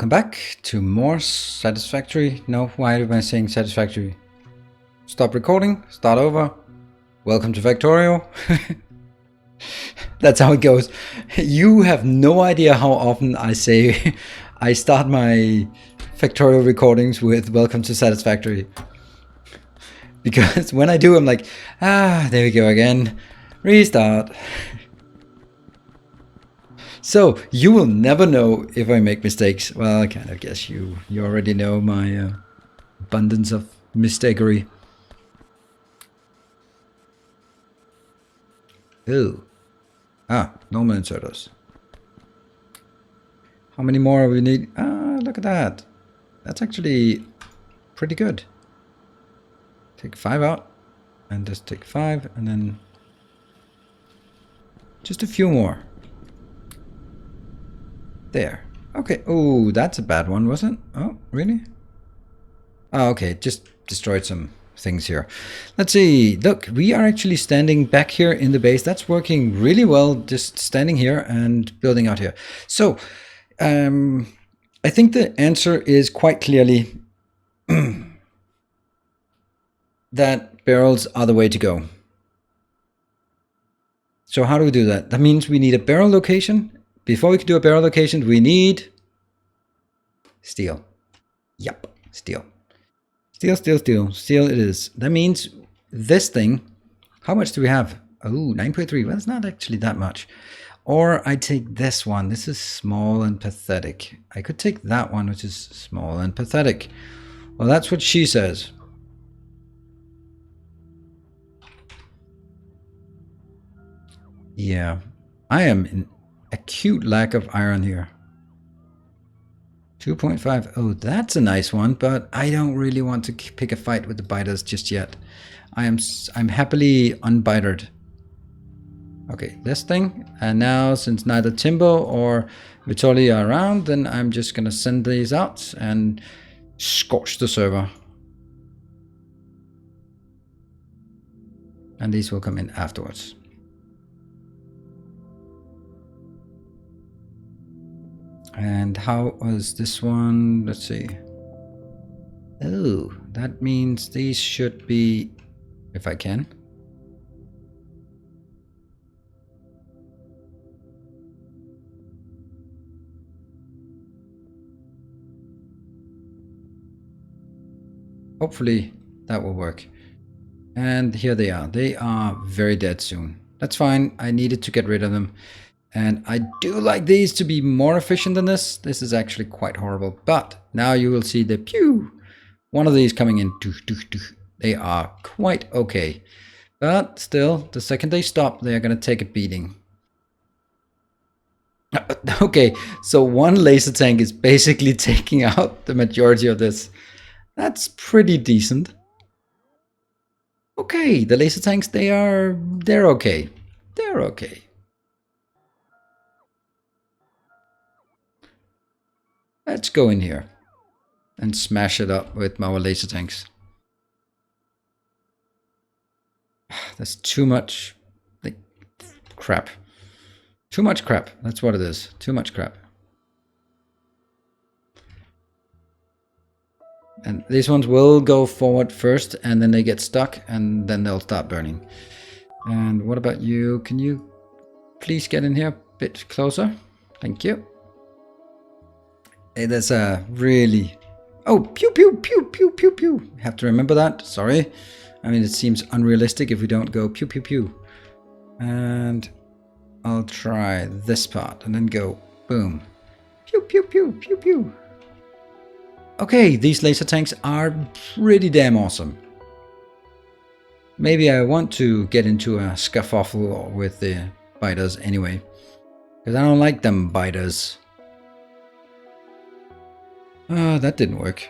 welcome back to more Satisfactory. No, why am I saying Satisfactory? Stop recording, start over. Welcome to Factorio. That's how it goes. You have no idea how often I say I start my Factorio recordings with welcome to Satisfactory. Because when I do, I'm like, there we go again. Restart. So you will never know if I make mistakes. Well, I kind of guess you already know my abundance of mistakery. Ew. Normal inserters. How many more we need? Look at that. That's actually pretty good. Take 5 out and just take 5 and then just a few more. There. Okay. Oh, that's a bad one, wasn't it? Oh, really? Oh, okay. Just destroyed some things here. Let's see. Look, we are actually standing back here in the base. That's working really well, just standing here and building out here. So, I think the answer is quite clearly that barrels are the way to go. So how do we do that? That means we need a barrel location. Before we can do a barrel location, we need steel. Yep, steel. Steel, steel, steel. Steel it is. That means this thing, how much do we have? Oh, 9.3. Well, that's not actually that much. Or I take this one. This is small and pathetic. I could take that one, which is small and pathetic. Well, that's what she says. Yeah, I am in acute lack of iron here. 2.5. Oh, that's a nice one, but I don't really want to pick a fight with the biters just yet. I'm happily unbitered. Okay, this thing. And now, since neither Timbo or Vitoli are around, then I'm just gonna send these out and scorch the server. And these will come in afterwards. And how was this one? Let's see. Oh, that means these should be, if I can. Hopefully that will work. And here they are. They are very dead soon. That's fine. I needed to get rid of them. And I do like these to be more efficient than this. This is actually quite horrible. But now you will see the pew. One of these coming in. They are quite okay. But still, the second they stop, they are going to take a beating. Okay, so one laser tank is basically taking out the majority of this. That's pretty decent. Okay, the laser tanks, they're okay. They're okay. Let's go in here and smash it up with our laser tanks. That's too much crap. Too much crap. That's what it is. Too much crap. And these ones will go forward first and then they get stuck and then they'll start burning. And what about you? Can you please get in here a bit closer? Thank you. Hey, there's a really... Oh, pew, pew, pew, pew, pew, pew. Have to remember that. Sorry. I mean, it seems unrealistic if we don't go pew, pew, pew. And I'll try this part and then go boom. Pew, pew, pew, pew, pew. Okay, these laser tanks are pretty damn awesome. Maybe I want to get into a scuffle with the biters anyway. Because I don't like them biters. That didn't work.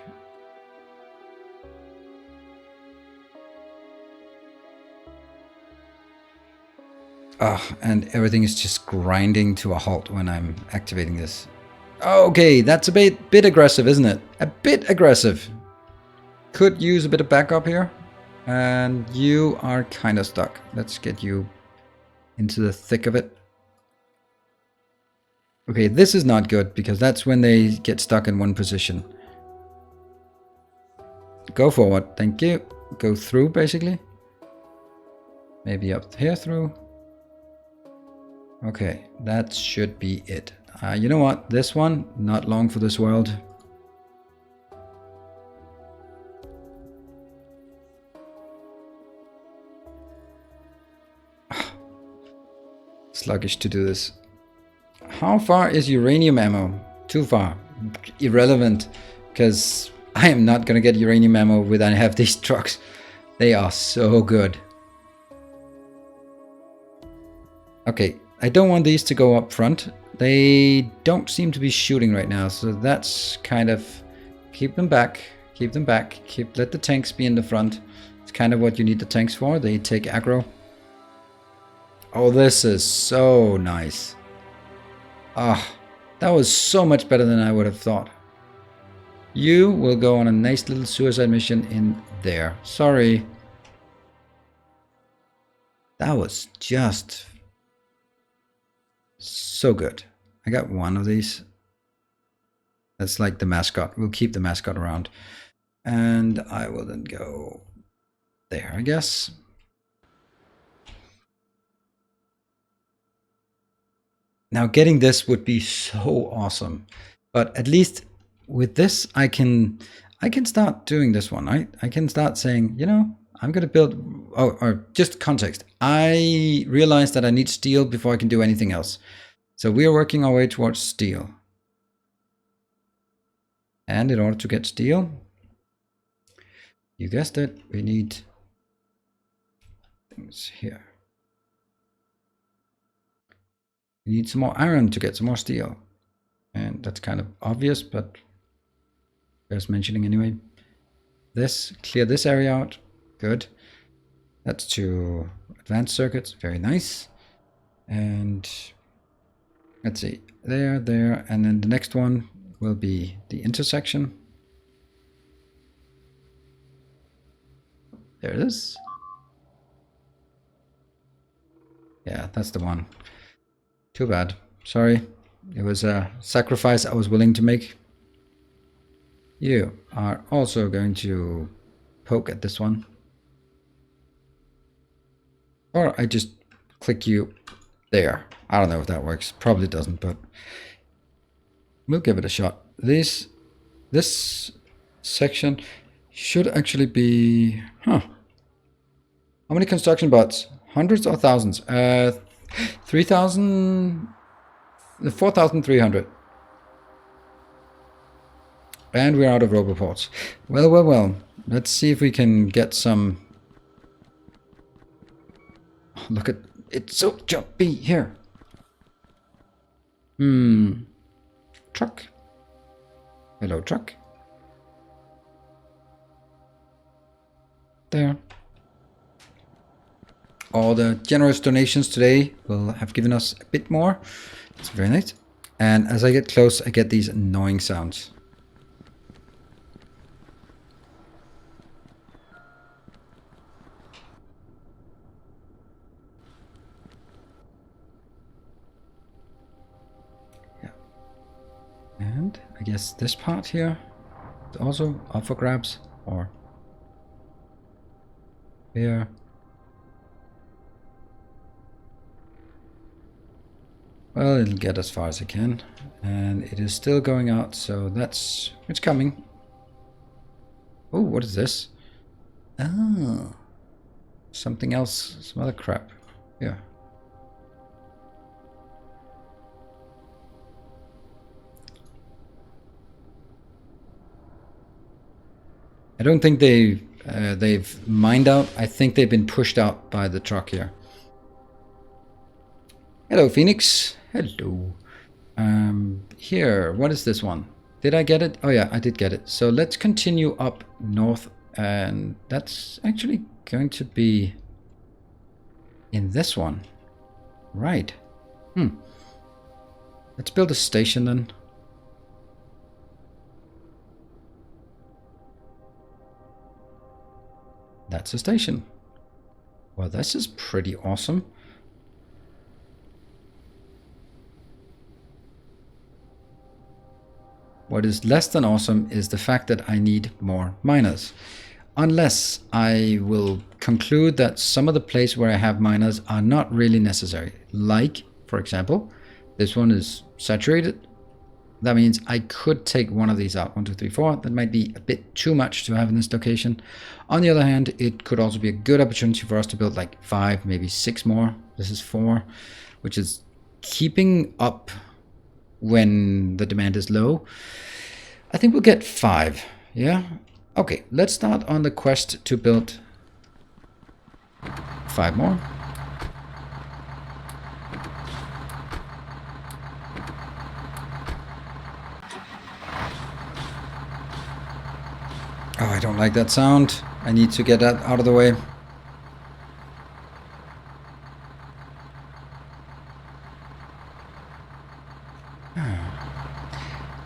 And everything is just grinding to a halt when I'm activating this. Okay, that's a bit aggressive, isn't it? A bit aggressive. Could use a bit of backup here. And you are kind of stuck. Let's get you into the thick of it. Okay, this is not good because that's when they get stuck in one position. Go forward, thank you. Go through, basically. Maybe up here through. Okay, that should be it. You know what? This one, not long for this world. Sluggish to do this. How far is uranium ammo? Too far. Irrelevant, because I am not gonna get uranium ammo when I have these trucks. They are so good. Okay, I don't want these to go up front. They don't seem to be shooting right now, so that's kind of... Keep them back, keep them back, let the tanks be in the front. It's kind of what you need the tanks for, they take aggro. Oh, this is so nice. Ah, that was so much better than I would have thought. You will go on a nice little suicide mission in there. Sorry. That was just so good. I got one of these. That's like the mascot. We'll keep the mascot around. And I will then go there, I guess. Now getting this would be so awesome. But at least with this, I can start doing this one. I can start saying, you know, I'm going to build, or just context. I realized that I need steel before I can do anything else. So we are working our way towards steel. And in order to get steel, you guessed it, we need things here. We need some more iron to get some more steel. And that's kind of obvious, but bears mentioning anyway. This, clear this area out. Good. That's to advanced circuits. Very nice. And let's see. There. And then the next one will be the intersection. There it is. Yeah, that's the one. Too bad. Sorry. It was a sacrifice I was willing to make. You are also going to poke at this one. Or I just click you there. I don't know if that works. Probably doesn't, but we'll give it a shot. This section should actually be... Huh. How many construction bots? Hundreds or thousands? 3,000... 4,300. And we're out of roboports. Well. Let's see if we can get some... Oh, look at... It's so jumpy here. Truck. Hello, truck. There. All the generous donations today will have given us a bit more. It's very nice. And as I get close, I get these annoying sounds. Yeah. And I guess this part here is also up for grabs, or here. Well, it'll get as far as it can, and it is still going out, so it's coming. Oh, what is this? Oh, something else, some other crap. Yeah. I don't think they've mined out. I think they've been pushed out by the truck here. Hello, Phoenix. Hello. Here, what is this one? Did I get it? Oh yeah, I did get it. So let's continue up north, and that's actually going to be in this one. Right. Let's build a station then. That's a station. Well, this is pretty awesome. What is less than awesome is the fact that I need more miners. Unless I will conclude that some of the places where I have miners are not really necessary. Like, for example, this one is saturated. That means I could take one of these out. 1, 2, 3, 4. That might be a bit too much to have in this location. On the other hand, it could also be a good opportunity for us to build like 5, maybe 6 more. This is 4, which is keeping up when the demand is low. I think we'll get 5. Yeah. Okay, let's start on the quest to build 5 more. Oh, I don't like that sound. I need to get that out of the way.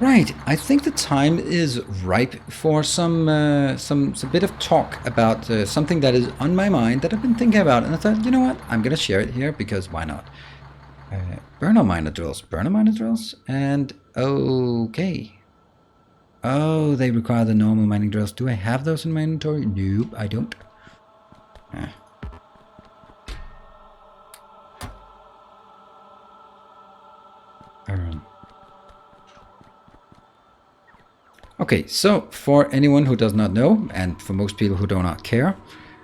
Right, I think the time is ripe for some bit of talk about something that is on my mind that I've been thinking about, and I thought, you know what, I'm gonna share it here because why not? Burner miner drills, and okay. Oh, they require the normal mining drills. Do I have those in my inventory? Nope, I don't. Okay, so for anyone who does not know, and for most people who do not care,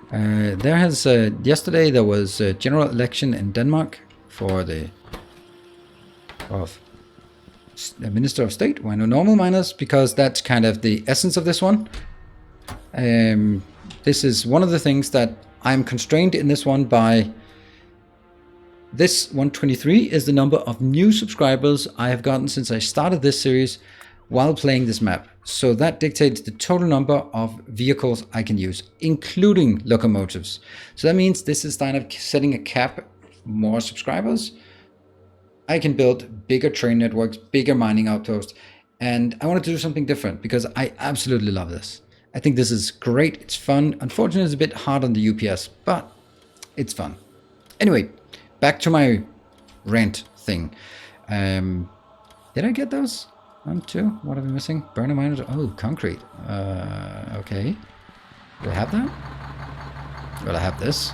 there has yesterday there was a general election in Denmark for the Minister of State. Why no normal miners? Because that's kind of the essence of this one. This is one of the things that I'm constrained in this one by. This 123 is the number of new subscribers I have gotten since I started this series while playing this map. So that dictates the total number of vehicles I can use, including locomotives. So that means this is kind of setting a cap, more subscribers. I can build bigger train networks, bigger mining outposts, and I wanted to do something different because I absolutely love this. I think this is great, it's fun. Unfortunately, it's a bit hard on the UPS, but it's fun. Anyway, back to my rant thing. Did I get those? 1, 2, what are we missing? Burner miners, oh, concrete. Okay. Do I have that? Well, I have this.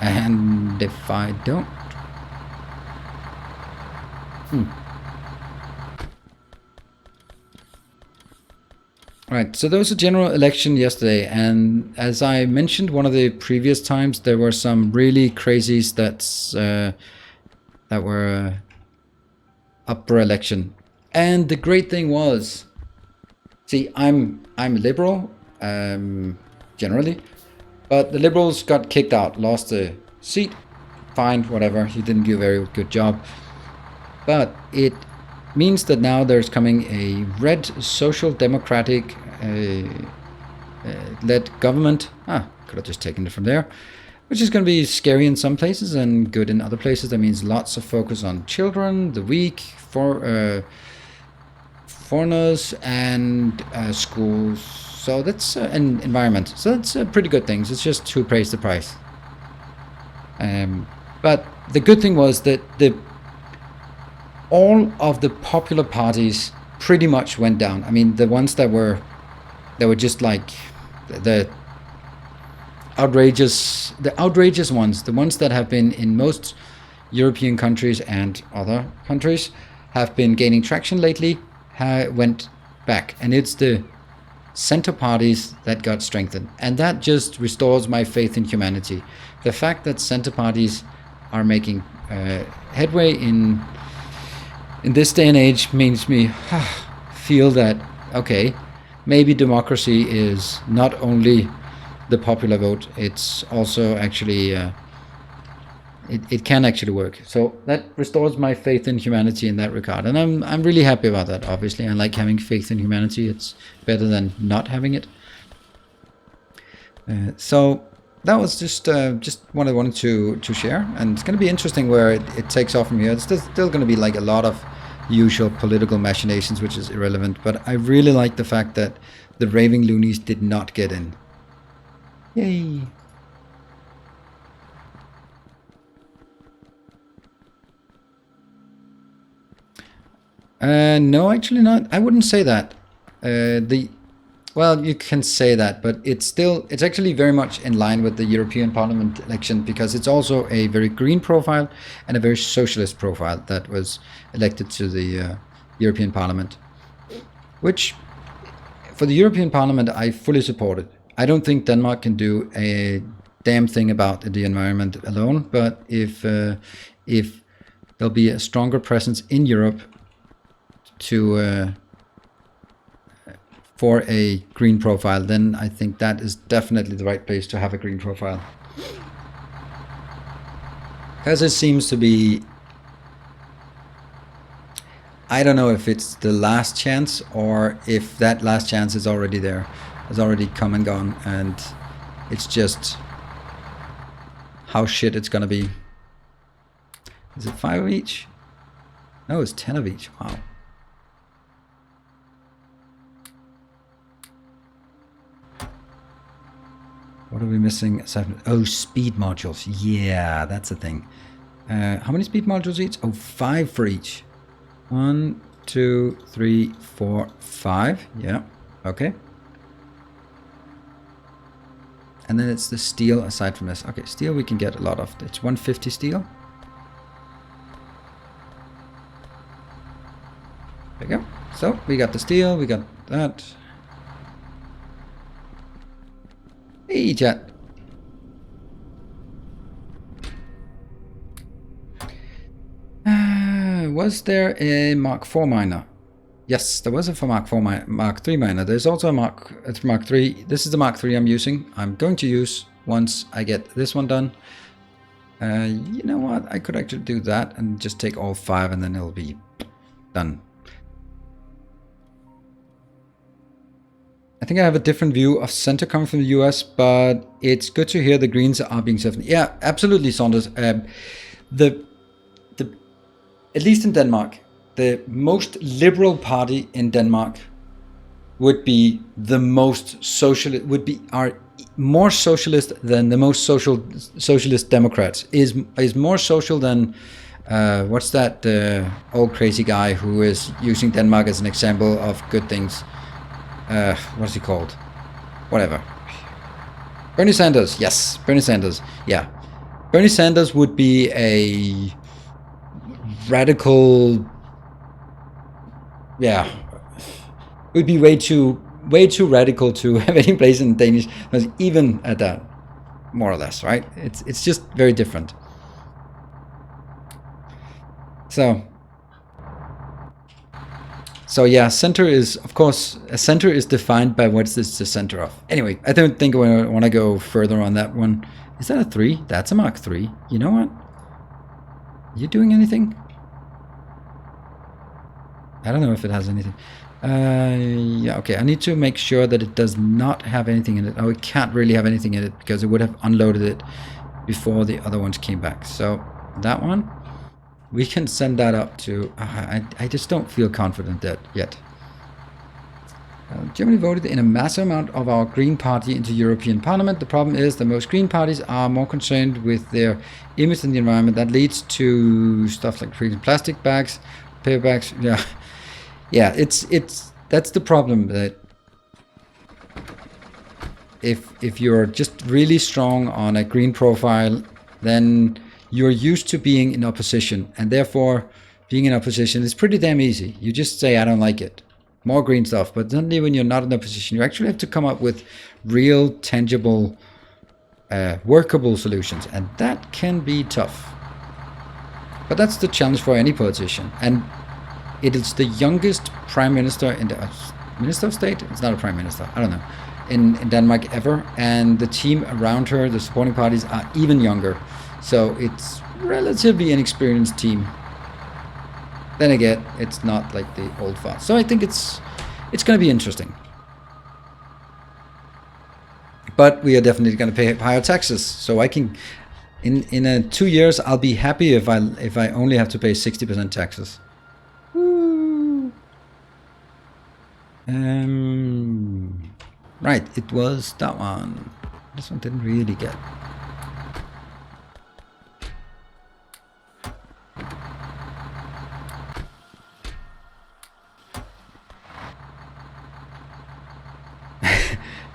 And if I don't... Right, so there was a general election yesterday, and as I mentioned one of the previous times, there were some really crazies that were up for election. And the great thing was, see, I'm liberal, generally, but the liberals got kicked out, lost the seat, fine, whatever, he didn't do a very good job. But it means that now there's coming a red social democratic led government. Could have just taken it from there. Which is going to be scary in some places and good in other places. That means lots of focus on children, the weak, foreigners, and schools. So that's an environment. So that's pretty good things. It's just who pays the price. But the good thing was that all of the popular parties pretty much went down. I mean, the ones that were just like the outrageous ones, the ones that have been in most European countries and other countries have been gaining traction lately, went back. And it's the center parties that got strengthened. And that just restores my faith in humanity. The fact that center parties are making headway in this day and age makes me feel that, okay, maybe democracy is not only the popular vote, it's also actually, it can actually work. So that restores my faith in humanity in that regard. And I'm really happy about that, obviously. I like having faith in humanity. It's better than not having it. So that was just what I wanted to share. And it's going to be interesting where it takes off from here. It's still going to be like a lot of usual political machinations, which is irrelevant. But I really like the fact that the raving loonies did not get in. Yay! No, actually not. I wouldn't say that. Well, you can say that, but it's actually very much in line with the European Parliament election, because it's also a very green profile and a very socialist profile that was elected to the European Parliament, which for the European Parliament I fully support it. I don't think Denmark can do a damn thing about the environment alone, but if there'll be a stronger presence in Europe to for a green profile, then I think that is definitely the right place to have a green profile. Because it seems to be, I don't know if it's the last chance or if that last chance is already there, has already come and gone, and it's just how shit it's gonna be. Is it 5 of each? No, it's 10 of each. Wow. What are we missing? Oh, speed modules. Yeah, that's a thing. How many speed modules each? Oh, 5 for each. 1, 2, 3, 4, 5. Yeah, okay. And then it's the steel aside from this. Okay, steel we can get a lot of. It's 150 steel. There we go. So we got the steel, we got that. Hey, chat. Was there a Mark 4 miner? Yes, there was a Mark 3 miner. There's also a Mark 3. This is the Mark 3 I'm using. I'm going to use once I get this one done. You know what? I could actually do that and just take all 5 and then it'll be done. I think I have a different view of center coming from the US, but it's good to hear the Greens are being served. Yeah, absolutely, Saunders. At least in Denmark, the most liberal party in Denmark would be the most socialist, are more socialist than the most socialist Democrats. Is more social than what's that old crazy guy who is using Denmark as an example of good things? What's he called? Whatever. Bernie Sanders. Yes, Bernie Sanders. Yeah, Bernie Sanders would be a radical. Yeah, would be way too radical to have any place in Danish, even at that, more or less, right? It's just very different. So yeah, center is, of course, a center is defined by what's this the center of. Anyway, I don't think I want to go further on that one. Is that a 3? That's a Mark 3. You know what? Are you doing anything? I don't know if it has anything. Yeah, okay. I need to make sure that it does not have anything in it. Oh, it can't really have anything in it because it would have unloaded it before the other ones came back. So that one, we can send that up to... I just don't feel confident that yet. Germany voted in a massive amount of our Green Party into European Parliament. The problem is that most Green parties are more concerned with their image than the environment. That leads to stuff like creating plastic bags, paper bags. Yeah, that's the problem. That if you're just really strong on a green profile, then you're used to being in opposition, and therefore being in opposition is pretty damn easy. You just say, I don't like it. More green stuff. But suddenly when you're not in opposition, you actually have to come up with real, tangible, workable solutions. And that can be tough. But that's the challenge for any politician. And it is the youngest prime minister in the Minister of State? It's not a prime minister. I don't know. In Denmark ever. And the team around her, the supporting parties, are even younger. So it's relatively inexperienced team. Then again, it's not like the old farts. So I think it's going to be interesting. But we are definitely going to pay higher taxes. So I can, in 2 years, I'll be happy if I only have to pay 60% taxes. Woo. Right, it was that one. This one didn't really get.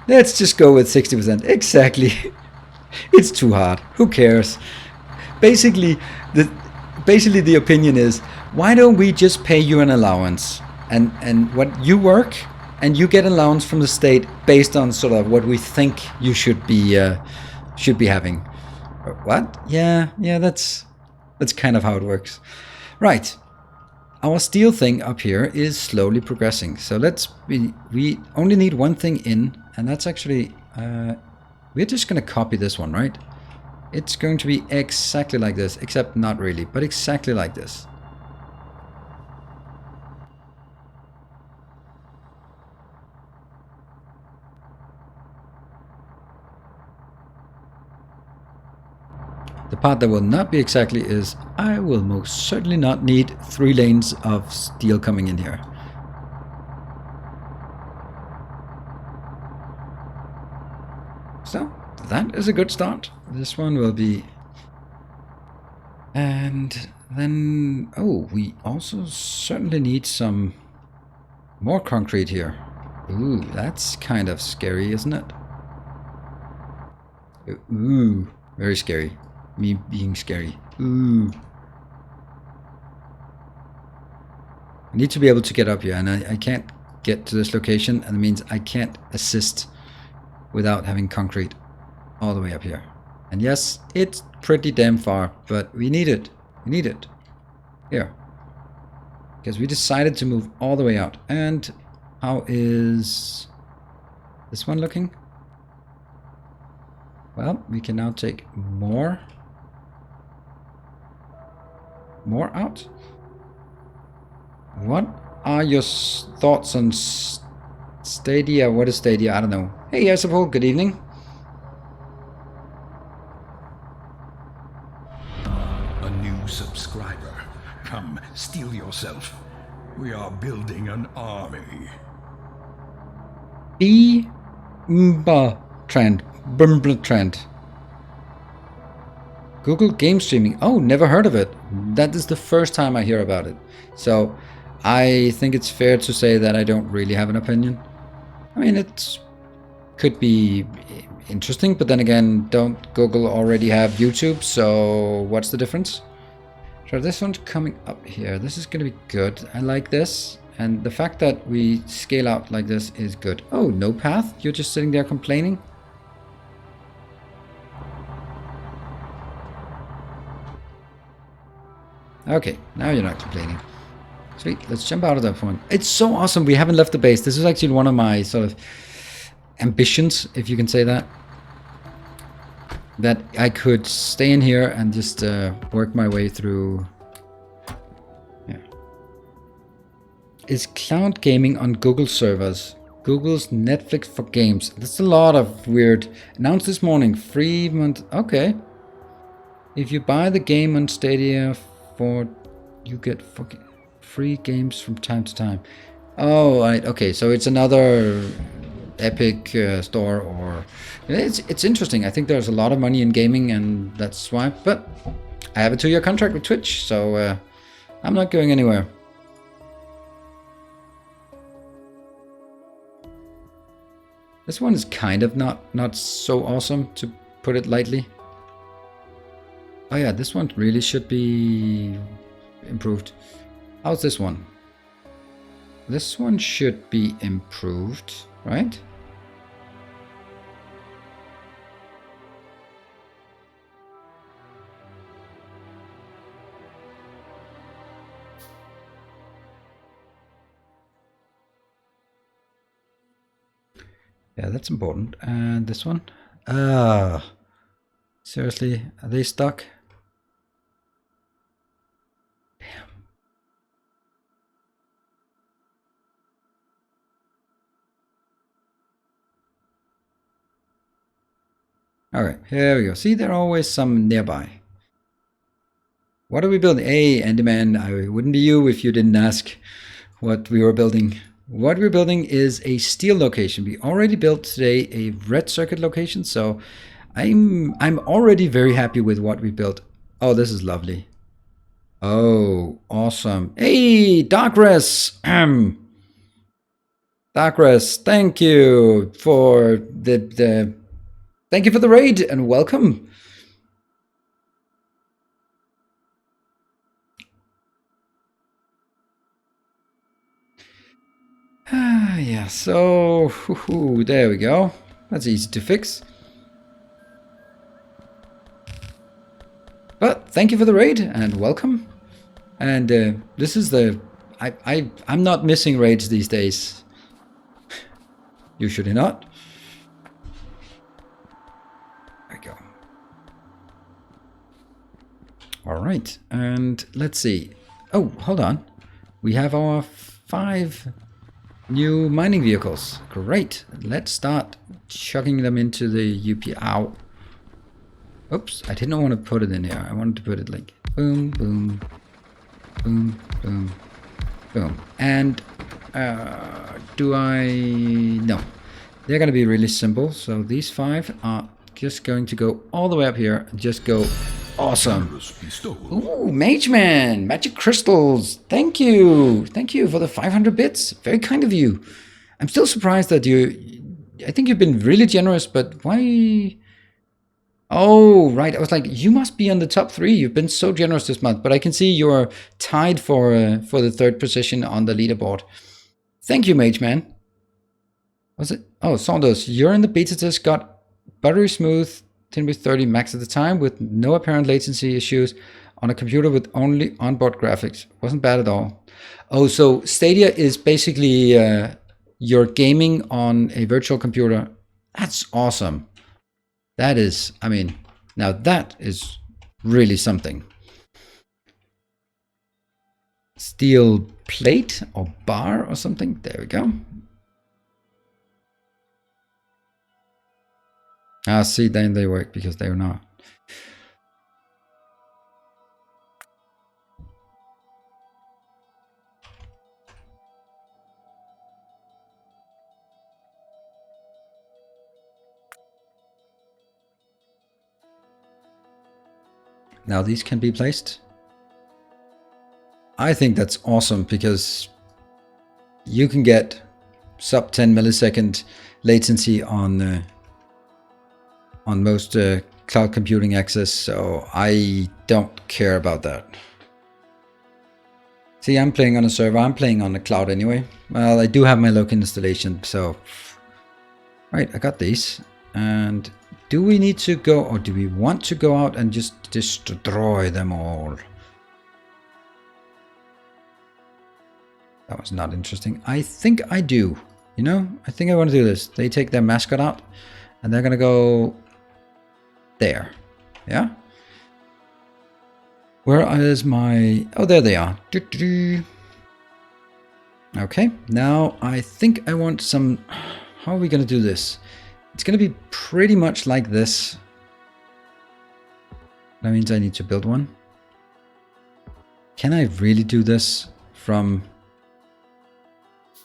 Let's just go with 60%. Exactly. It's too hard. Who cares? Basically, the opinion is, why don't we just pay you an allowance, and what you work, and you get allowance from the state based on sort of what we think you should be having. What? Yeah, that's kind of how it works. Right. Our steel thing up here is slowly progressing. So we only need one thing in, and that's actually we're just going to copy this one, right? It's going to be exactly like this, except not really, but exactly like this. The part that will not be exactly is I will most certainly not need 3 lanes of steel coming in here. So that is a good start. This one will be... And then... Oh, we also certainly need some more concrete here. Ooh, that's kind of scary, isn't it? Ooh, very scary. Me being scary. Ooh. I need to be able to get up here, and I can't get to this location, and it means I can't assist without having concrete all the way up here. And yes, it's pretty damn far, but we need it. We need it. Here. Because we decided to move all the way out. And how is this one looking? Well, we can now take more out. What are your thoughts on Stadia? What is Stadia? I don't know. Hey, Yasapol, good evening. A new subscriber. Come, steel yourself. We are building an army. Trend. Google game streaming. Oh, never heard of it. That is the first time I hear about it. So I think it's fair to say that I don't really have an opinion. I mean, it could be interesting, but then again, don't Google already have YouTube? So what's the difference? So this one's coming up here. This is going to be good. I like this. And the fact that we scale out like this is good. Oh, no path? You're just sitting there complaining? Okay, now you're not complaining. Sweet, let's jump out of that one. It's so awesome. We haven't left the base. This is actually one of my sort of ambitions, if you can say that. That I could stay in here and just work my way through. Yeah. Is cloud gaming on Google servers? Google's Netflix for games. That's a lot of weird. Announced this morning, free month. Okay. If you buy the game on Stadia, you get fucking free games from time to time. Oh, right. Okay, so it's another Epic store, or it's interesting. I think there's a lot of money in gaming, and that's why. But I have a 2-year contract with Twitch, so I'm not going anywhere. This one is kind of not so awesome, to put it lightly. Oh yeah, this one really should be improved. How's this one? This one should be improved, right? Yeah, that's important. And this one? Seriously, are they stuck? Alright, here we go. See, there are always some nearby. What are we building? Hey, Andyman, I wouldn't be you if you didn't ask what we were building. What we're building is a steel location. We already built today a red circuit location, so I'm already very happy with what we built. Oh, this is lovely. Oh, awesome. Hey, Darkres! Darkres, thank you for the thank you for the raid and welcome. Yeah, so there we go. That's easy to fix. But thank you for the raid and welcome. And this is the I'm not missing raids these days. Usually not. There we go. All right, and let's see. Oh, hold on. We have our 5 new mining vehicles. Great. Let's start chucking them into the UP. Ow. Oops, I didn't want to put it in here. I wanted to put it like boom, boom, boom, boom, boom. And do I... No. They're going to be really simple. So these 5 are just going to go all the way up here and just go awesome. Ooh, Mage Man, magic crystals. Thank you. Thank you for the 500 bits. Very kind of you. I'm still surprised that I think you've been really generous, but why... Oh, right. I was like, you must be on the top 3. You've been so generous this month, but I can see you're tied for the 3rd position on the leaderboard. Thank you, Mage Man. Was it? Oh, Saunders, you're in the beta test, got buttery smooth 10/30 max at the time with no apparent latency issues on a computer with only onboard graphics. Wasn't bad at all. Oh, so Stadia is basically you're gaming on a virtual computer. That's awesome. That is, I mean, now that is really something. Steel plate or bar or something. There we go. Ah, see, then they work because they're not. Now these can be placed. I think that's awesome because you can get sub 10 millisecond latency on most cloud computing access, so I don't care about that. See, I'm playing on a server, I'm playing on the cloud anyway. Well, I do have my local installation, so... Right, I got these. And do we need to go, or do we want to go out and just destroy them all? That was not interesting. I think I do. You know, I think I want to do this. They take their mascot out, and they're gonna go there. Yeah? Where is my... Oh, there they are. Okay, now I think I want some... How are we gonna do this? It's gonna be pretty much like this. That means I need to build one. Can I really do this from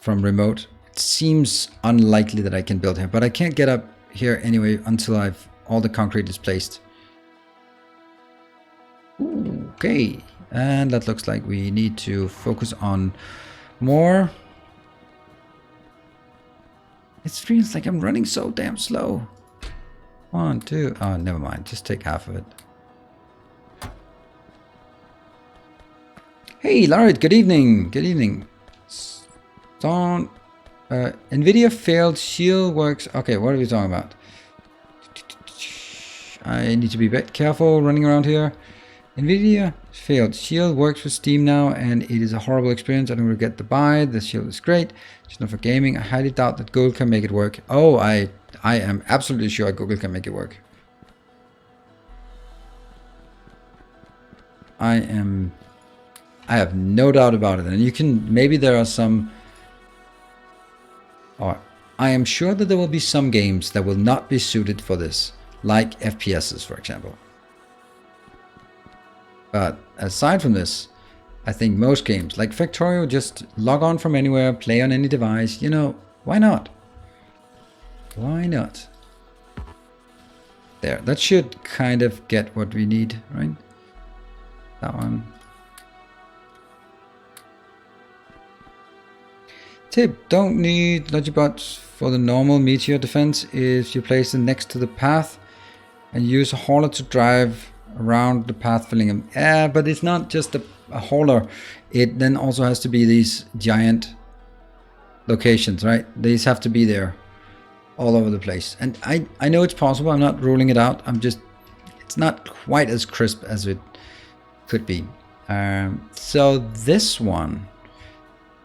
remote? It seems unlikely that I can build here, but I can't get up here anyway until all the concrete is placed. Ooh, okay, and that looks like we need to focus on more. It feels like I'm running so damn slow. 1, 2, oh, never mind, just take half of it. Hey, Larid, good evening, good evening. NVIDIA failed shield works. Okay, what are we talking about? I need to be a bit careful running around here. NVIDIA failed. Shield works with Steam now, and it is a horrible experience. I don't regret the buy. The Shield is great. Just not for gaming. I highly doubt that Google can make it work. Oh, I am absolutely sure Google can make it work. I have no doubt about it. And you can, maybe there are some... Oh, I am sure that there will be some games that will not be suited for this, like FPSs, for example. But aside from this, I think most games, like Factorio, just log on from anywhere, play on any device, you know, why not? Why not? There, that should kind of get what we need, right? That one. Tip, don't need Logibots for the normal meteor defense if you place them next to the path and use a hauler to drive around the path filling them. Yeah, but it's not just a hauler. It then also has to be these giant locations, right? These have to be there all over the place. And I know it's possible. I'm not ruling it out. It's not quite as crisp as it could be. So this one,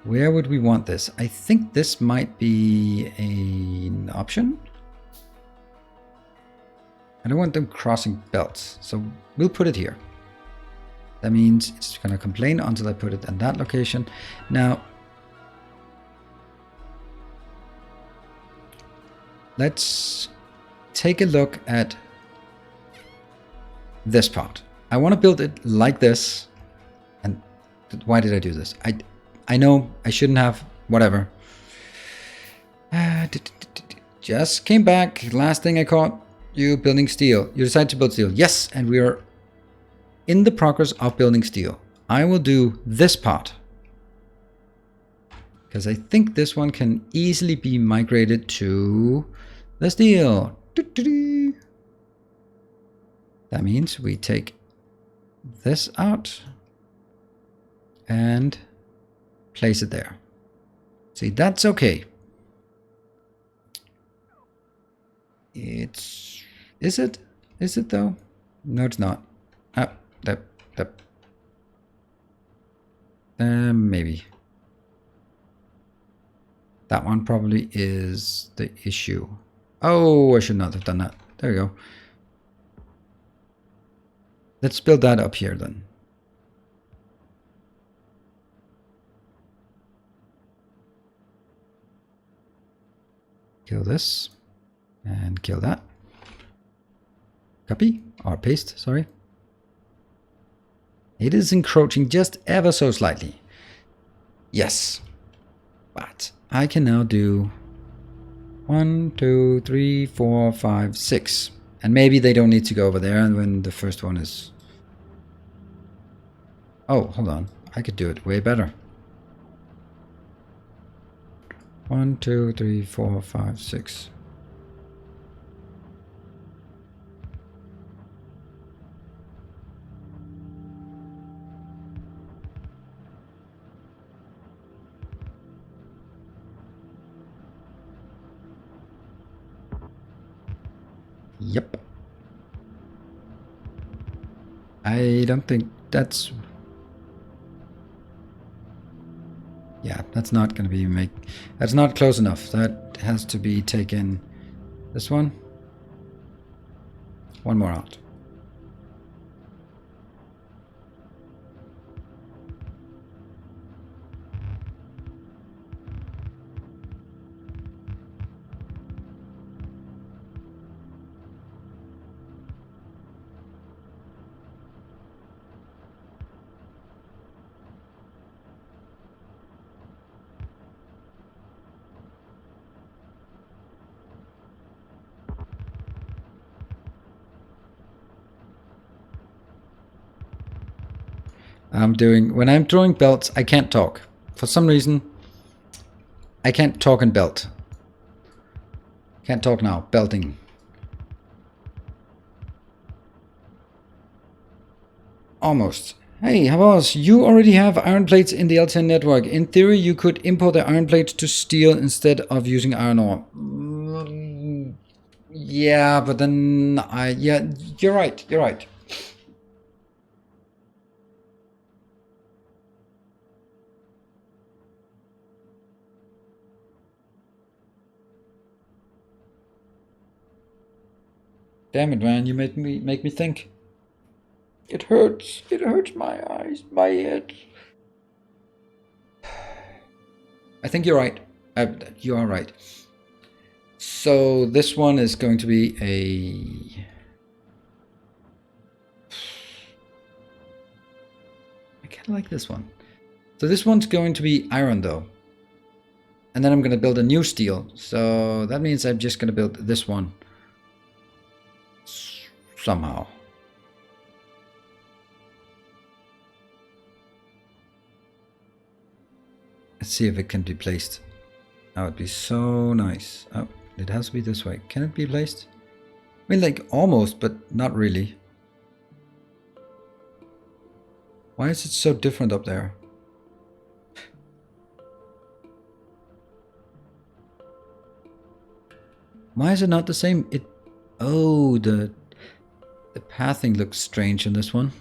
where would we want this? I think this might be an option. I don't want them crossing belts, so we'll put it here. That means it's gonna complain until I put it in that location. Now, let's take a look at this part. I want to build it like this. And why did I do this? I know I shouldn't have, whatever. Just came back. Last thing I caught you building steel. You decided to build steel. Yes, and we are in the progress of building steel. I will do this part, because I think this one can easily be migrated to the steel. That means we take this out and place it there. See, that's okay. Is it? Is it though? No, it's not. Maybe. That one probably is the issue. Oh, I should not have done that. There we go. Let's build that up here then. Kill this and kill that. Copy or paste, sorry. It is encroaching just ever so slightly. Yes, but I can now do 1, 2, 3, 4, 5, 6. And maybe they don't need to go over there, and when the first one is... Oh, hold on. I could do it way better. 1, 2, 3, 4, 5, 6. Yep. I don't think that's... Yeah, that's not going to be that's not close enough. That has to be taken. This one. One more out. When I'm drawing belts, I can't talk. For some reason, I can't talk and belt. Can't talk now, belting. Almost. Hey, Havas, you already have iron plates in the L10 network. In theory, you could import the iron plates to steel instead of using iron ore. Yeah, but then yeah, you're right, you're right. Damn it, man, you make me think. It hurts. It hurts my eyes, my head. I think you're right. You are right. So this one is going to be a... I kind of like this one. So this one's going to be Earendel. And then I'm going to build a new steel. So that means I'm just going to build this one. Somehow. Let's see if it can be placed. That would be so nice. Oh, it has to be this way. Can it be placed? I mean, like, almost, but not really. Why is it so different up there? Why is it not the same? Oh, the pathing looks strange in this one.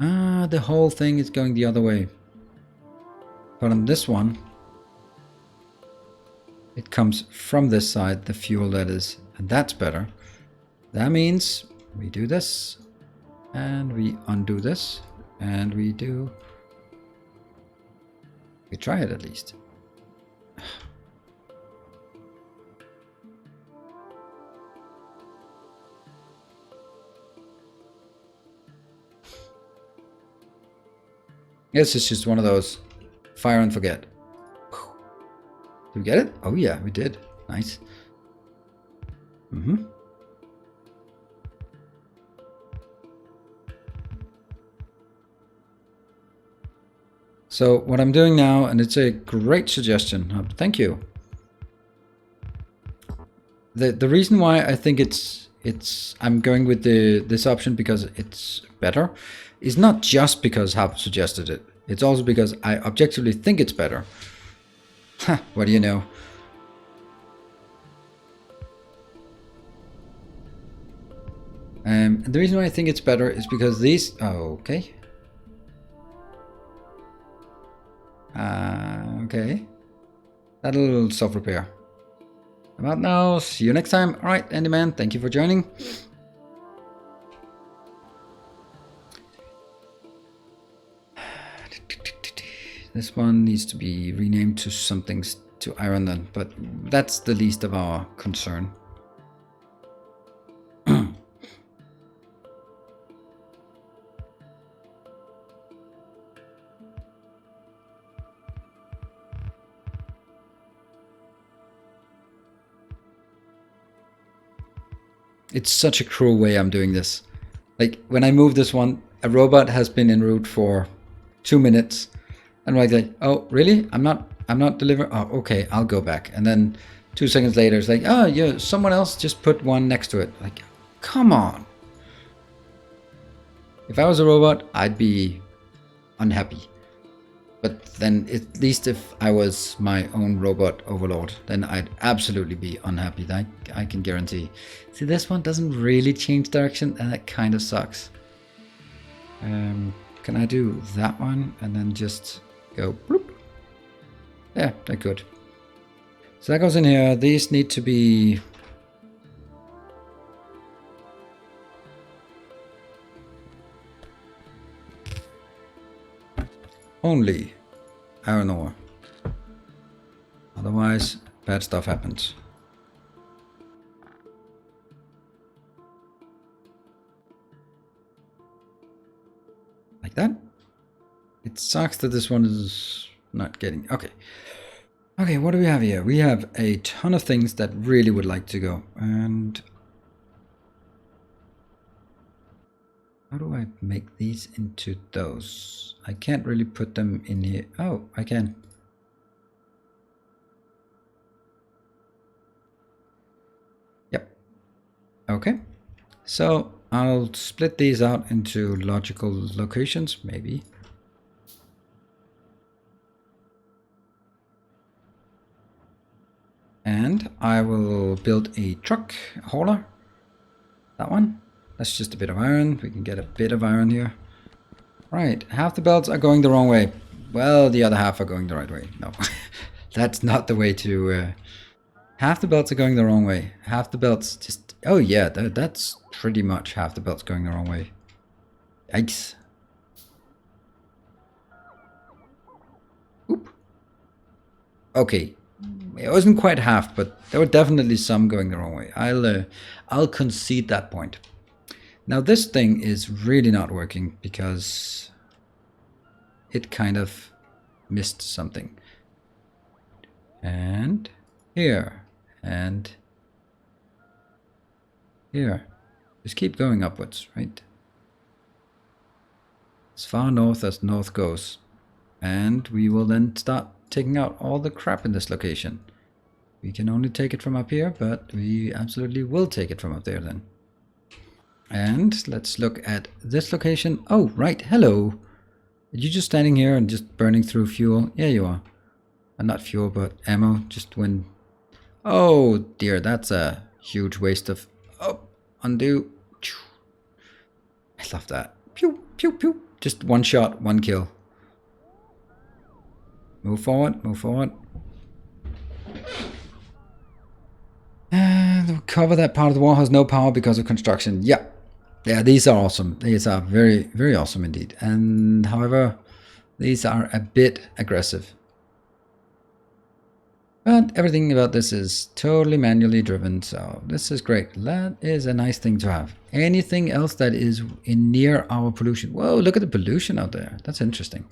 Ah, the whole thing is going the other way. But on this one, it comes from this side, the fuel that is, and that's better. That means we do this, and we undo this, and we try it at least. Yes, it's just one of those fire and forget. Did we get it? Oh yeah, we did. Nice. So what I'm doing now, and it's a great suggestion. Thank you. The reason why I think I'm going with this option because it's better is not just because Hap suggested it. It's also because I objectively think it's better. Ha, what do you know? The reason why I think it's better is because these... Oh, okay. Okay. That'll self-repair. About now, see you next time. Alright, Andy Man, thank you for joining. This one needs to be renamed to something to Earendel, but that's the least of our concern. It's such a cruel way I'm doing this. Like, when I move this one, a robot has been en route for 2 minutes. And I'm like, oh, really? I'm not delivering. Oh, okay, I'll go back. And then 2 seconds later, it's like, oh, yeah, someone else just put one next to it. Like, come on. If I was a robot, I'd be unhappy. But then at least if I was my own robot overlord, then I'd absolutely be unhappy. That I can guarantee. See, this one doesn't really change direction, and that kind of sucks. Can I do that one and then just go bloop? Yeah, they're good. So that goes in here. These need to be... only iron ore. Otherwise, bad stuff happens. Like that. It sucks that this one is not getting... Okay. Okay, what do we have here? We have a ton of things that really would like to go. And... how do I make these into those? I can't really put them in here. Oh, I can. Yep. Okay. So I'll split these out into logical locations, maybe. And I will build a truck hauler. That one. That's just a bit of iron. We can get a bit of iron here. Right, half the belts are going the wrong way. Well, the other half are going the right way. No, that's not the way to... half the belts are going the wrong way. Half the belts just... oh yeah, that's pretty much half the belts going the wrong way. Yikes. Oop. Okay. It wasn't quite half, but there were definitely some going the wrong way. I'll concede that point. Now this thing is really not working because it kind of missed something. And here, and here. Just keep going upwards, right? As far north as north goes. And we will then start taking out all the crap in this location. We can only take it from up here, but we absolutely will take it from up there then. And let's look at this location. Oh, right. Hello. Are you just standing here and just burning through fuel? Yeah, you are. Not fuel, but ammo. Just when... Oh, dear. That's a huge waste of... Oh, undo. I love that. Pew, pew, pew. Just one shot, one kill. Move forward, move forward. And the cover that part of the wall has no power because of construction. Yeah. Yeah, these are awesome. These are very, very awesome indeed. And however, these are a bit aggressive. But everything about this is totally manually driven, so this is great. That is a nice thing to have. Anything else that is in near our pollution? Whoa, look at the pollution out there. That's interesting.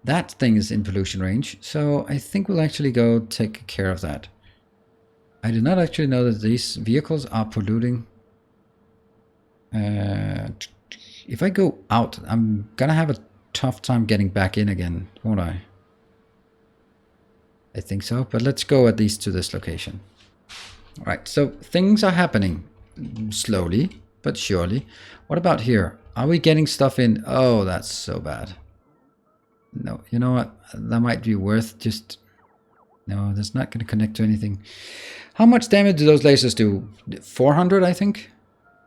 That thing is in pollution range, so I think we'll actually go take care of that. I do not actually know that these vehicles are polluting. If I go out, I'm gonna have a tough time getting back in again, won't I? I think so, but let's go at least to this location. All right, so things are happening slowly, but surely. What about here? Are we getting stuff in? Oh, that's so bad. No, you know what? That might be worth just... No, that's not going to connect to anything. How much damage do those lasers do? 400, I think?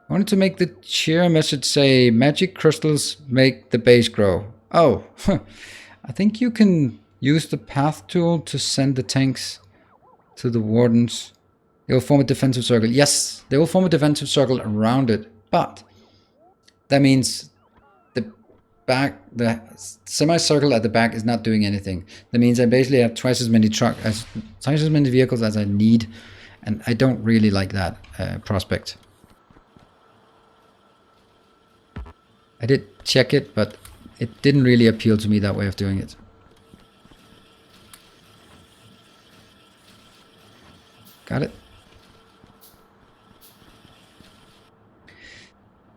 I wanted to make the cheer message say, magic crystals make the base grow. Oh, I think you can use the path tool to send the tanks to the wardens. They will form a defensive circle. Yes, they will form a defensive circle around it, but that means the semicircle at the back is not doing anything. That means I basically have twice as many vehicles as I need, and I don't really like that prospect. I did check it, but it didn't really appeal to me, that way of doing it. Got it?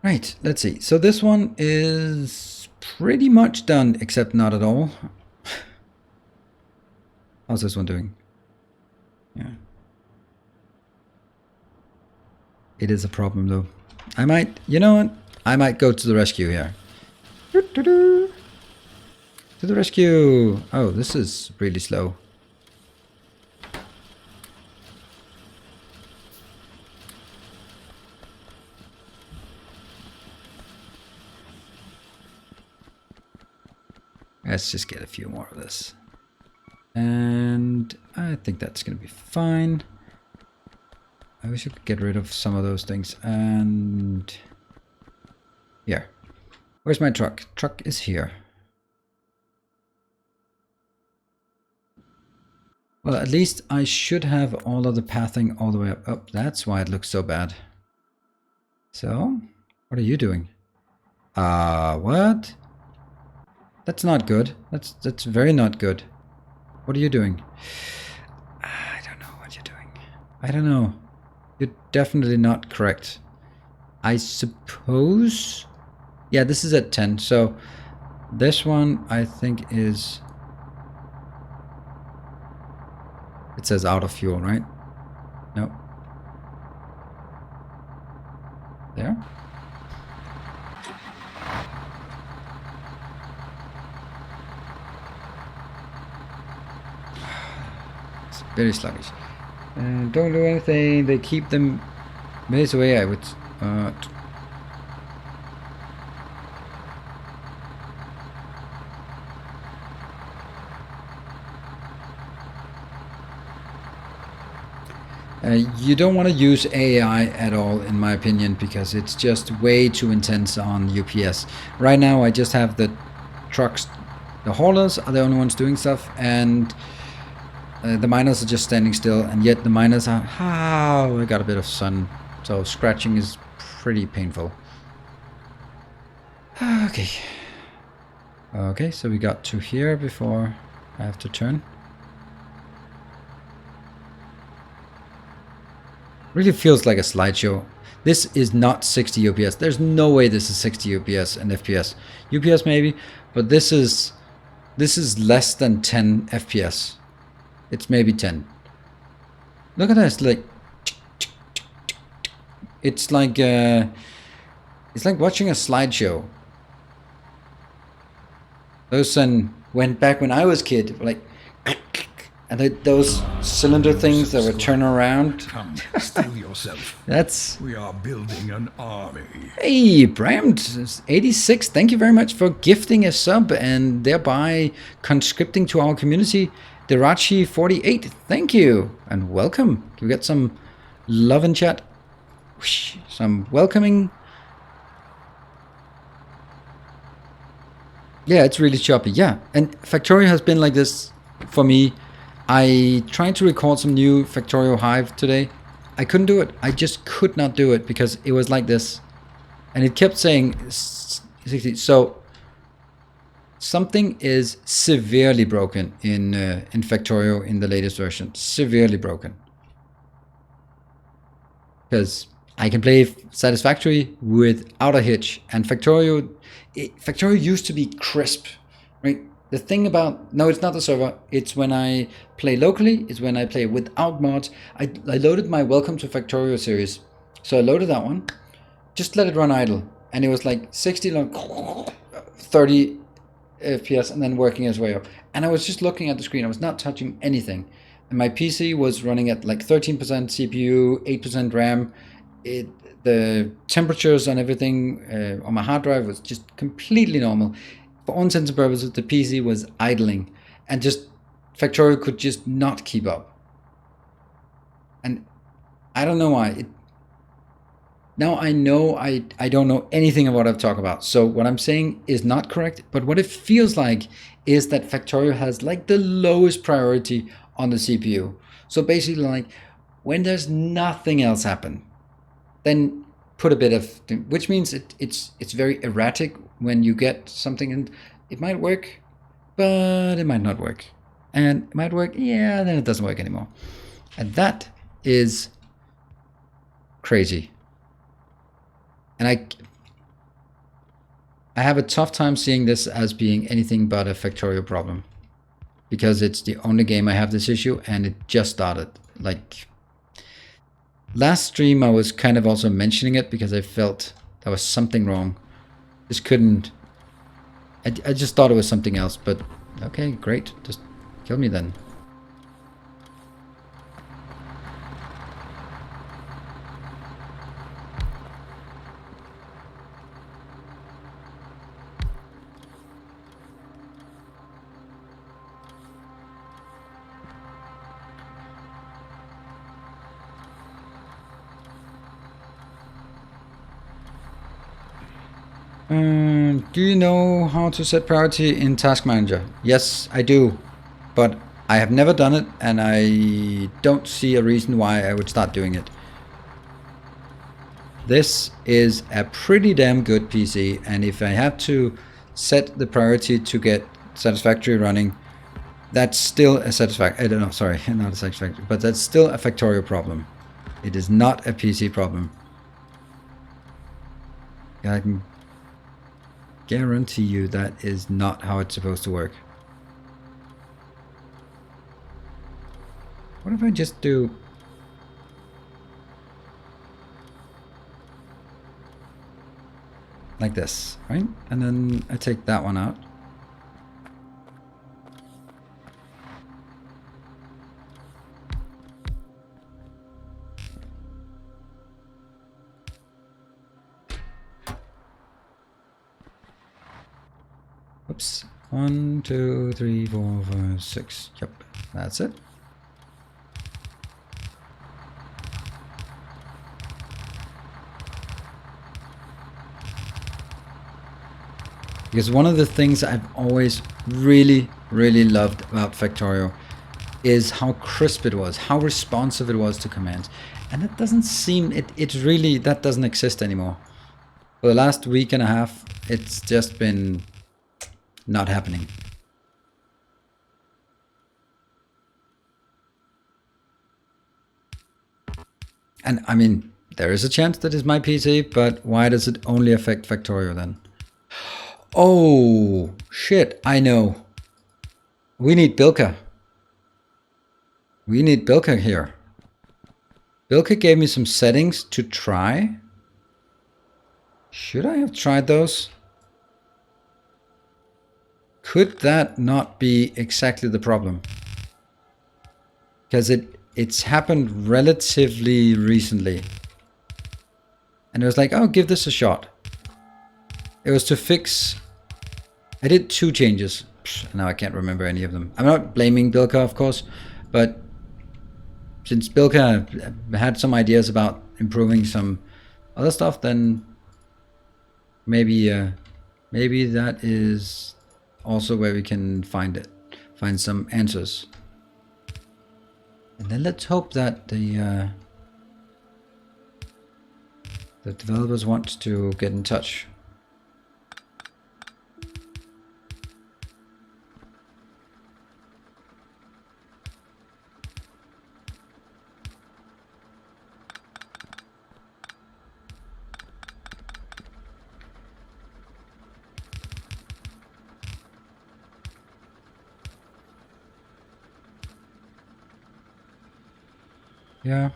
Right, let's see. So this one is pretty much done, except not at all. How's this one doing? Yeah. It is a problem though. I might, you know what? I might go to the rescue here. To the rescue! Oh, this is really slow. Let's just get a few more of this. And I think that's going to be fine. I wish I could get rid of some of those things. And here. Where's my truck? Truck is here. Well, at least I should have all of the pathing all the way up. Oh, that's why it looks so bad. So, what are you doing? What? That's not good. That's very not good. What are you doing? I don't know what you're doing. I don't know. You're definitely not correct. I suppose... Yeah, this is at 10. So this one I think is... It says out of fuel, right? No. There? Very sluggish. Don't do anything. They keep them minutes away. I would. You don't want to use AAI at all, in my opinion, because it's just way too intense on UPS. Right now, I just have the trucks. The haulers are the only ones doing stuff, and the miners are just standing still, and yet the miners are... I got a bit of sun, so scratching is pretty painful. Okay. Okay, so we got to here before I have to turn. Really feels like a slideshow. This is not 60 UPS. There's no way this is 60 UPS and FPS. UPS maybe, but this is This is less than 10 FPS. It's maybe 10. Look at this, like it's like watching a slideshow. Those went back when I was kid, like, and those cylinder things that would turn around. Come, still yourself. That's. We are building an army. Hey, Bram86, thank you very much for gifting a sub and thereby conscripting to our community. Derachi48, thank you and welcome. Can we get some love in chat? Some welcoming. Yeah, it's really choppy. Yeah, and Factorio has been like this for me. I tried to record some new Factorio Hive today. I couldn't do it. I just could not do it because it was like this. And it kept saying 60. So something is severely broken in Factorio in the latest version. Severely broken. Because I can play Satisfactory without a hitch. And Factorio used to be crisp, right? The thing about, no, it's not the server. It's when I play locally. It's when I play without mods. I loaded my Welcome to Factorio series. So I loaded that one. Just let it run idle. And it was like 60, 30 FPS and then working its way up. And I was just looking at the screen. I was not touching anything. And my PC was running at like 13% CPU, 8% RAM. The temperatures and everything on my hard drive was just completely normal. For all intents and purposes, the PC was idling, and just Factorio could just not keep up. And I don't know why. Now I know I don't know anything about what I've talked about. So what I'm saying is not correct, but what it feels like is that Factorio has like the lowest priority on the CPU. So basically, like when there's nothing else happen, then put a bit of, which means it's very erratic when you get something, and it might work, but it might not work. And it might work, yeah, then it doesn't work anymore. And that is crazy. And I have a tough time seeing this as being anything but a Factorio problem. Because it's the only game I have this issue, and it just started. Like, last stream I was kind of also mentioning it because I felt there was something wrong. Just couldn't. I just thought it was something else, but okay, great. Just kill me then. Do you know how to set priority in Task Manager? Yes, I do, but I have never done it, and I don't see a reason why I would start doing it. This is a pretty damn good PC, and if I have to set the priority to get Satisfactory running, that's still a Satisfactory. I don't know, sorry, not a Satisfactory, but that's still a Factorio problem. It is not a PC problem. I can guarantee you that is not how it's supposed to work. What if I just do like this, right? And then I take that one out. Oops. 1, 2, 3, 4, 5, 6. Yep, that's it. Because one of the things I've always really loved about Factorio is how crisp it was, how responsive it was to commands. And it doesn't seem, it really, that doesn't exist anymore. For the last week and a half, it's just been not happening. And I mean, there is a chance that it's my PC, but why does it only affect Factorio then? Oh, shit, I know. We need Bilka. We need Bilka here. Bilka gave me some settings to try. Should I have tried those? Could that not be exactly the problem? Because it's happened relatively recently. And it was like, oh, give this a shot. It was to fix... I did 2 changes. Now I can't remember any of them. I'm not blaming Bilka, of course, but since Bilka had some ideas about improving some other stuff, then maybe that is also where we can find some answers. And then let's hope that the developers want to get in touch. Yeah.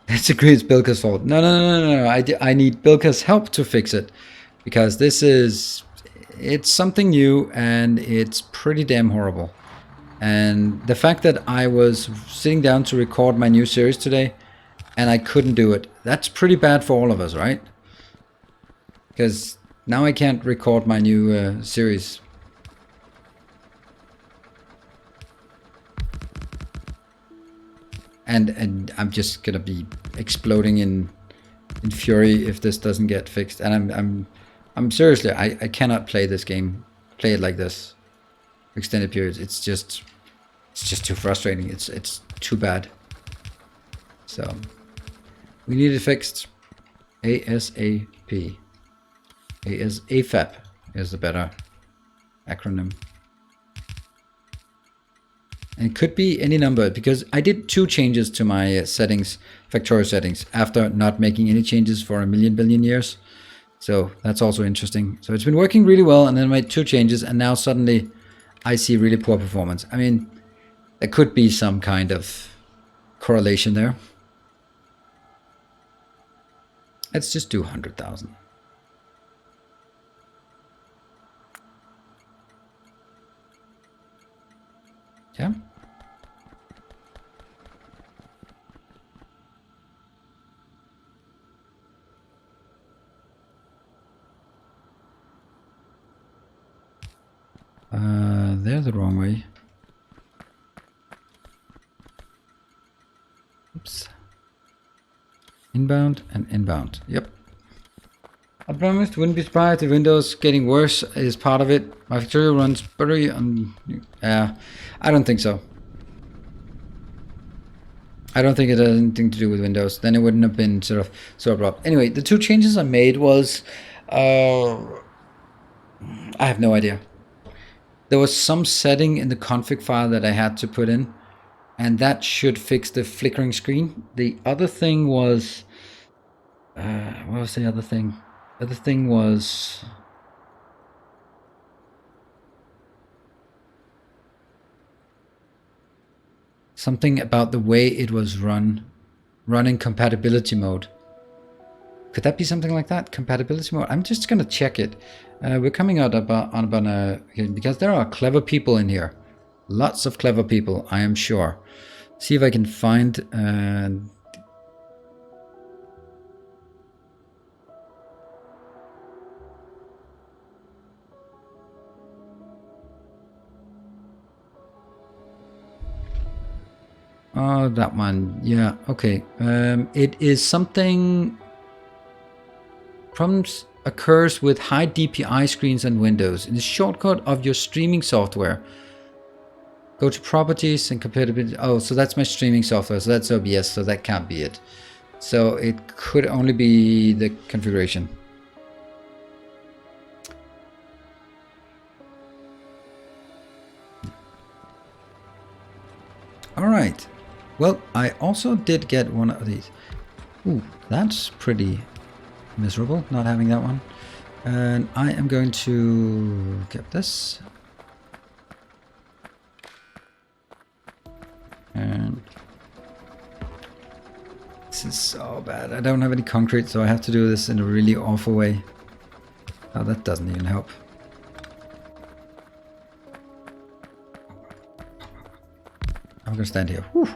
Let's agree it's Bilka's fault. No. I need Bilka's help to fix it. Because it's something new and it's pretty damn horrible. And the fact that I was sitting down to record my new series today and I couldn't do it, that's pretty bad for all of us, right? Because now I can't record my new series. And I'm just gonna be exploding in fury if this doesn't get fixed. And I'm seriously, I cannot play this game, play it like this, extended periods. It's just too frustrating. It's too bad. So we need it fixed ASAP. AFAP is the better acronym. And it could be any number, because I did 2 changes to my settings, Factorio settings, after not making any changes for a million billion years. So that's also interesting. So it's been working really well, and then I made 2 changes, and now suddenly I see really poor performance. I mean, there could be some kind of correlation there. Let's just do 100,000. Yeah. They're the wrong way. Oops. Inbound and inbound. Yep. I promised, wouldn't be surprised if Windows getting worse is part of it. My Factorio runs buttery on... I don't think so. I don't think it has anything to do with Windows. Then it wouldn't have been sort of so abrupt. Anyway, the 2 changes I made was... I have no idea. There was some setting in the config file that I had to put in, and that should fix the flickering screen. The other thing was... what was the other thing? The other thing was... something about the way it was run in compatibility mode. Could that be something like that? Compatibility mode? I'm just gonna check it. We're coming out because there are clever people in here. Lots of clever people, I am sure. See if I can find... oh, that one. Yeah, okay. It is something... Problems occurs with high DPI screens and windows. In the shortcut of your streaming software, go to properties and compatibility. Oh, so that's my streaming software. So that's OBS, so that can't be it. So it could only be the configuration. All right. Well, I also did get one of these. Ooh, that's pretty miserable not having that one. And I am going to get this. is so bad. I don't have any concrete, so I have to do this in a really awful way. Oh, that doesn't even help. I'm gonna stand here. Whew.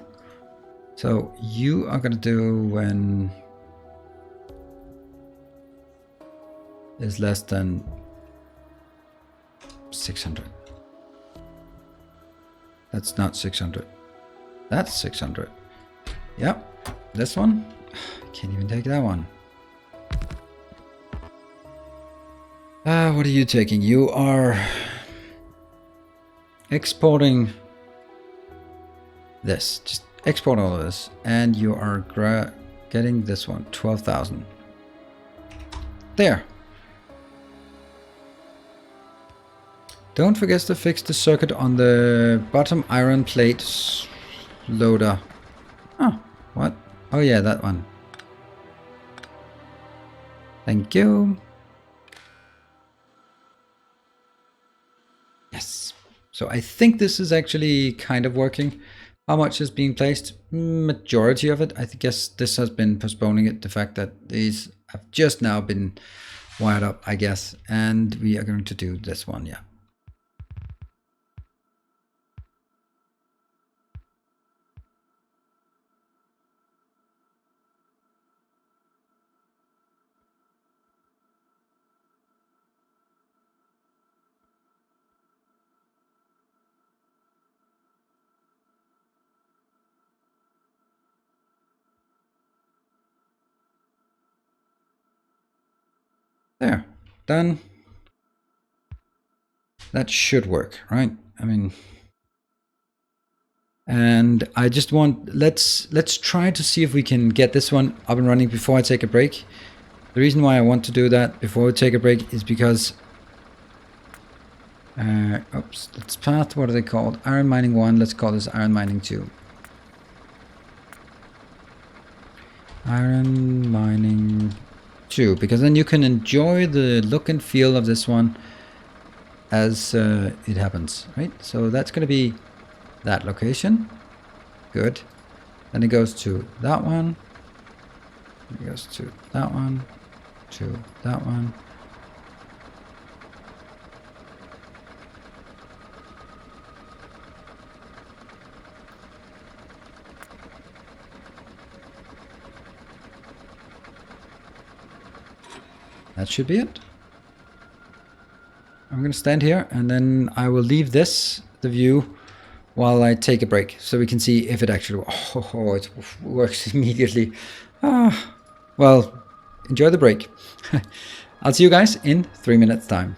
So you are gonna do when is less than 600. That's not 600. That's 600. Yep. This one. Can't even take that one. What are you taking? You are exporting this. Just export all of this. And you are getting this one. 12,000. There. Don't forget to fix the circuit on the bottom iron plate loader. Oh, what? Oh yeah, that one. Thank you. Yes. So I think this is actually kind of working. How much is being placed? Majority of it. I guess this has been postponing it. The fact that these have just now been wired up, I guess. And we are going to do this one, yeah. There, done. That should work, right? I mean, and I just want, let's try to see if we can get this one up and running before I take a break. The reason why I want to do that before we take a break is because, oops, that's path, what are they called? Iron mining 1, let's call this iron mining 2. Iron mining 2, because then you can enjoy the look and feel of this one as it happens, right? So that's going to be that location. Good. Then it goes to that one. It goes to that one. To that one. That should be it. I'm going to stand here and then I will leave this, the view, while I take a break so we can see if it actually it works immediately. Well, enjoy the break. I'll see you guys in 3 minutes time.